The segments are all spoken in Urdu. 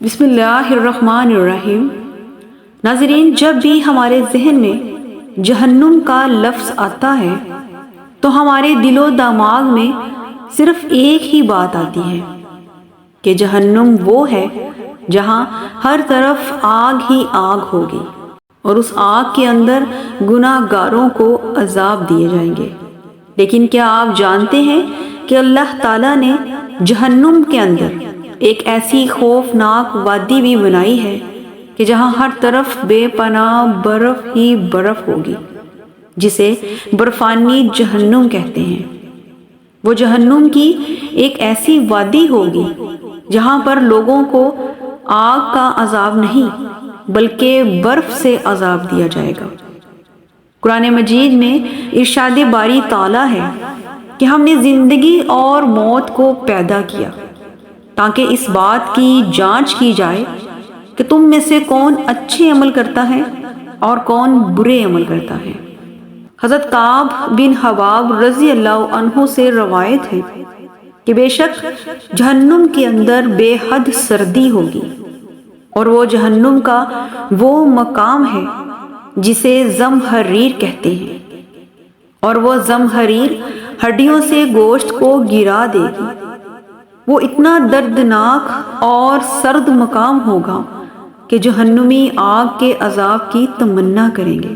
بسم اللہ الرحمن الرحیم۔ ناظرین، جب بھی ہمارے ذہن میں جہنم کا لفظ آتا ہے تو ہمارے دل و دماغ میں صرف ایک ہی بات آتی ہے کہ جہنم وہ ہے جہاں ہر طرف آگ ہی آگ ہوگی اور اس آگ کے اندر گناہ گاروں کو عذاب دیے جائیں گے۔ لیکن کیا آپ جانتے ہیں کہ اللہ تعالیٰ نے جہنم کے اندر ایک ایسی خوفناک وادی بھی بنائی ہے کہ جہاں ہر طرف بے پناہ برف ہی برف ہوگی، جسے برفانی جہنم کہتے ہیں۔ وہ جہنم کی ایک ایسی وادی ہوگی جہاں پر لوگوں کو آگ کا عذاب نہیں بلکہ برف سے عذاب دیا جائے گا۔ قرآن مجید میں ارشاد باری تعالیٰ ہے کہ ہم نے زندگی اور موت کو پیدا کیا تاکہ اس بات کی جانچ کی جائے کہ تم میں سے کون اچھے عمل کرتا ہے اور کون برے عمل کرتا ہے۔ حضرت کعب بن حباب رضی اللہ عنہ سے روایت ہے کہ بے شک جہنم کے اندر بے حد سردی ہوگی، اور وہ جہنم کا وہ مقام ہے جسے زمہریر کہتے ہیں، اور وہ زمہریر ہڈیوں سے گوشت کو گرا دے گی۔ وہ اتنا دردناک اور سرد مقام ہوگا کہ جہنمی آگ کے عذاب کی تمنا کریں گے۔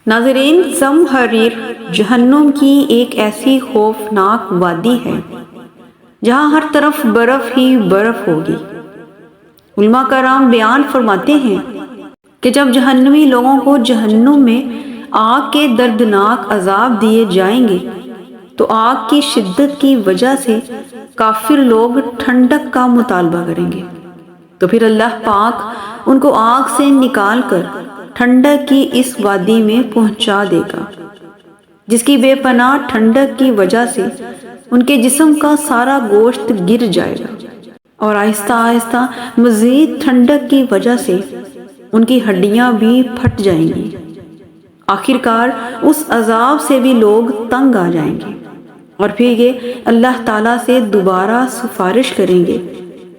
ناظرین، زمہریر جہنم کی ایک ایسی خوفناک وادی ہے جہاں ہر طرف برف ہی برف ہوگی۔ علماء کرام بیان فرماتے ہیں کہ جب جہنمی لوگوں کو جہنم میں آگ کے دردناک عذاب دیے جائیں گے تو آگ کی شدت کی وجہ سے کافر لوگ ٹھنڈک کا مطالبہ کریں گے، تو پھر اللہ پاک ان کو آگ سے نکال کر ٹھنڈک کی اس وادی میں پہنچا دے گا، جس کی بے پناہ ٹھنڈک کی وجہ سے ان کے جسم کا سارا گوشت گر جائے گا، اور آہستہ آہستہ مزید ٹھنڈک کی وجہ سے ان کی ہڈیاں بھی پھٹ جائیں گی۔ آخرکار اس عذاب سے بھی لوگ تنگ آ جائیں گے، اور پھر یہ اللہ تعالیٰ سے دوبارہ سفارش کریں گے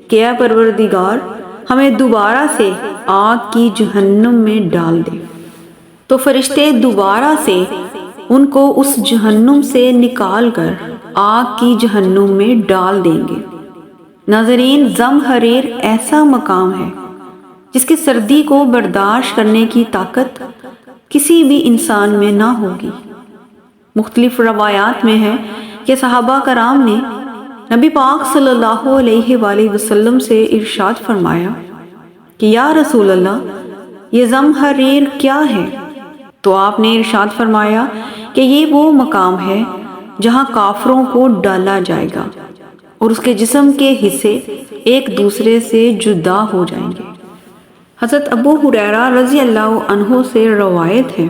کہ اے پروردگار، ہمیں دوبارہ سے آگ کی جہنم میں ڈال دے۔ تو فرشتے دوبارہ سے ان کو اس جہنم سے نکال کر آگ کی جہنم میں ڈال دیں گے۔ ناظرین، زمہریر ایسا مقام ہے جس کی سردی کو برداشت کرنے کی طاقت کسی بھی انسان میں نہ ہوگی۔ مختلف روایات میں ہے کہ صحابہ کرام نے نبی پاک صلی اللہ علیہ وآلہ وسلم سے ارشاد فرمایا کہ یا رسول اللہ، یہ زمہریر کیا ہے؟ تو آپ نے ارشاد فرمایا کہ یہ وہ مقام ہے جہاں کافروں کو ڈالا جائے گا اور اس کے جسم کے حصے ایک دوسرے سے جدا ہو جائیں گے۔ حضرت ابو ہریرہ رضی اللہ عنہ سے روایت ہے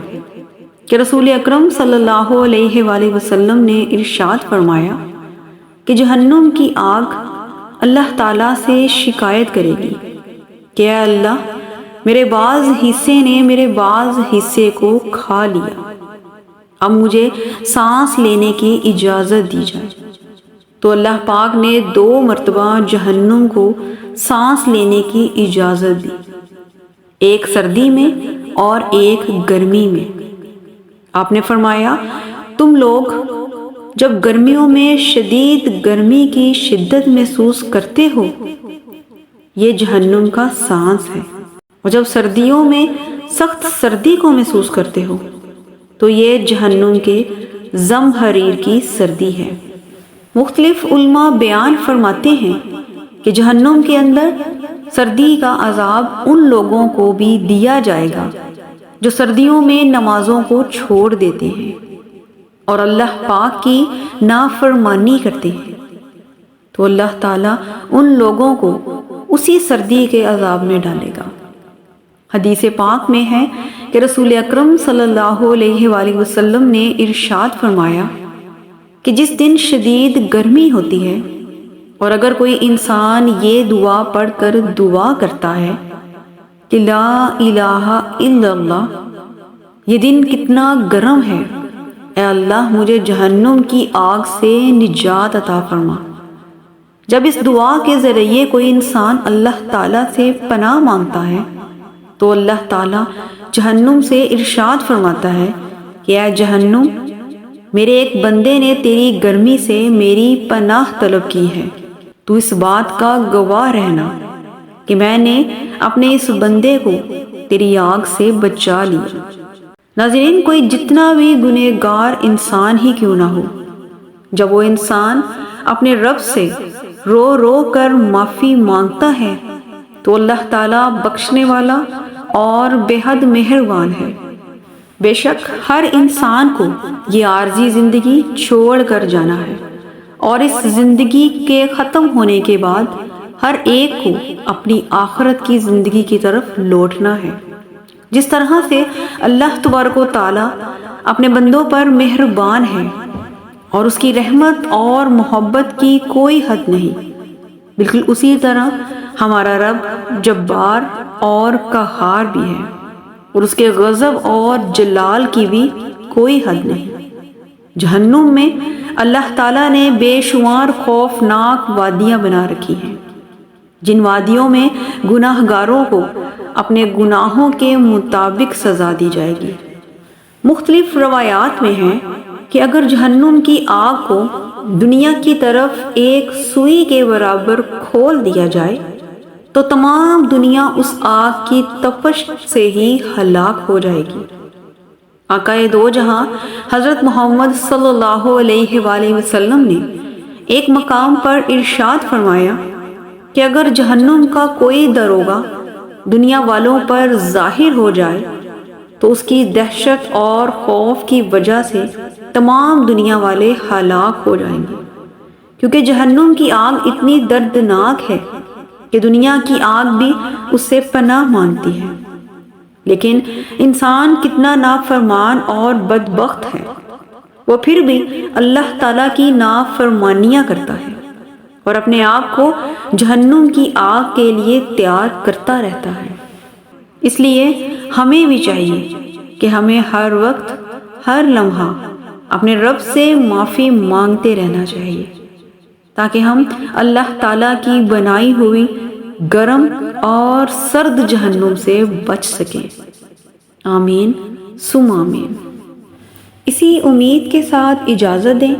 کہ رسول اکرم صلی اللہ علیہ وآلہ وسلم نے ارشاد فرمایا کہ جہنم کی آگ اللہ تعالیٰ سے شکایت کرے گی کہ اے اللہ، میرے بعض حصے نے میرے بعض حصے کو کھا لیا، اب مجھے سانس لینے کی اجازت دی جائے۔ تو اللہ پاک نے 2 مرتبہ جہنم کو سانس لینے کی اجازت دی، ایک سردی میں اور ایک گرمی میں۔ آپ نے فرمایا، تم لوگ جب گرمیوں میں شدید گرمی کی شدت محسوس کرتے ہو، یہ جہنم کا سانس ہے، اور جب سردیوں میں سخت سردی کو محسوس کرتے ہو تو یہ جہنم کے زمہریر کی سردی ہے۔ مختلف علماء بیان فرماتے ہیں کہ جہنم کے اندر سردی کا عذاب ان لوگوں کو بھی دیا جائے گا جو سردیوں میں نمازوں کو چھوڑ دیتے ہیں اور اللہ پاک کی نافرمانی کرتے ہیں، تو اللہ تعالیٰ ان لوگوں کو اسی سردی کے عذاب میں ڈالے گا۔ حدیث پاک میں ہے کہ رسول اکرم صلی اللہ علیہ وآلہ وسلم نے ارشاد فرمایا کہ جس دن شدید گرمی ہوتی ہے اور اگر کوئی انسان یہ دعا پڑھ کر دعا کرتا ہے کہ لا الہ الا اللہ، یہ دن کتنا گرم ہے، اے اللہ مجھے جہنم کی آگ سے نجات عطا فرما، جب اس دعا کے ذریعے کوئی انسان اللہ تعالیٰ سے پناہ مانگتا ہے تو اللہ تعالیٰ جہنم سے ارشاد فرماتا ہے کہ اے جہنم، میرے ایک بندے نے تیری گرمی سے میری پناہ طلب کی ہے، تو اس بات کا گواہ رہنا کہ میں نے اپنے اس بندے کو تیری آگ سے بچا لیا۔ ناظرین، کوئی جتنا بھی گنہگار انسان ہی کیوں نہ ہو، جب وہ انسان اپنے رب سے رو رو کر معافی مانگتا ہے تو اللہ تعالیٰ بخشنے والا اور بے حد مہربان ہے۔ بے شک ہر انسان کو یہ عارضی زندگی چھوڑ کر جانا ہے، اور اس زندگی کے ختم ہونے کے بعد ہر ایک کو اپنی آخرت کی زندگی کی طرف لوٹنا ہے۔ جس طرح سے اللہ تبارک و تعالیٰ اپنے بندوں پر مہربان ہے اور اس کی رحمت اور محبت کی کوئی حد نہیں، بالکل اسی طرح ہمارا رب جبار اور قہار بھی ہے، اور اس کے غضب اور جلال کی بھی کوئی حد نہیں۔ جہنم میں اللہ تعالیٰ نے بے شمار خوفناک وادیاں بنا رکھی ہیں، جن وادیوں میں گناہ گاروں کو اپنے گناہوں کے مطابق سزا دی جائے گی۔ مختلف روایات میں ہیں کہ اگر جہنم کی آگ کو دنیا کی طرف ایک سوئی کے برابر کھول دیا جائے تو تمام دنیا اس آگ کی تپش سے ہی ہلاک ہو جائے گی۔ آقا دو جہاں حضرت محمد صلی اللہ علیہ وآلہ وسلم نے ایک مقام پر ارشاد فرمایا کہ اگر جہنم کا کوئی داروغہ دنیا والوں پر ظاہر ہو جائے تو اس کی دہشت اور خوف کی وجہ سے تمام دنیا والے ہلاک ہو جائیں گے، کیونکہ جہنم کی آگ اتنی دردناک ہے کہ دنیا کی آگ بھی اس سے پناہ مانگتی ہے۔ لیکن انسان کتنا نافرمان اور بدبخت ہے، وہ پھر بھی اللہ تعالیٰ کی نافرمانیاں کرتا ہے اور اپنے آپ کو جہنم کی آگ کے لیے تیار کرتا رہتا ہے۔ اس لیے ہمیں بھی چاہیے کہ ہمیں ہر وقت ہر لمحہ اپنے رب سے معافی مانگتے رہنا چاہیے تاکہ ہم اللہ تعالیٰ کی بنائی ہوئی گرم اور سرد جہنم سے بچ سکیں۔ آمین ثم آمین۔ اسی امید کے ساتھ اجازت دیں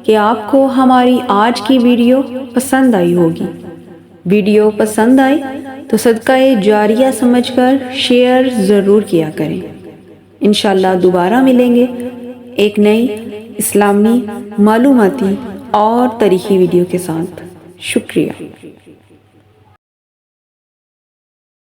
کہ آپ کو ہماری آج کی ویڈیو پسند آئی ہوگی۔ ویڈیو پسند آئی تو صدقہ جاریہ سمجھ کر شیئر ضرور کیا کریں۔ انشاءاللہ دوبارہ ملیں گے ایک نئی اسلامی معلوماتی اور تاریخی ویڈیو کے ساتھ۔ شکریہ۔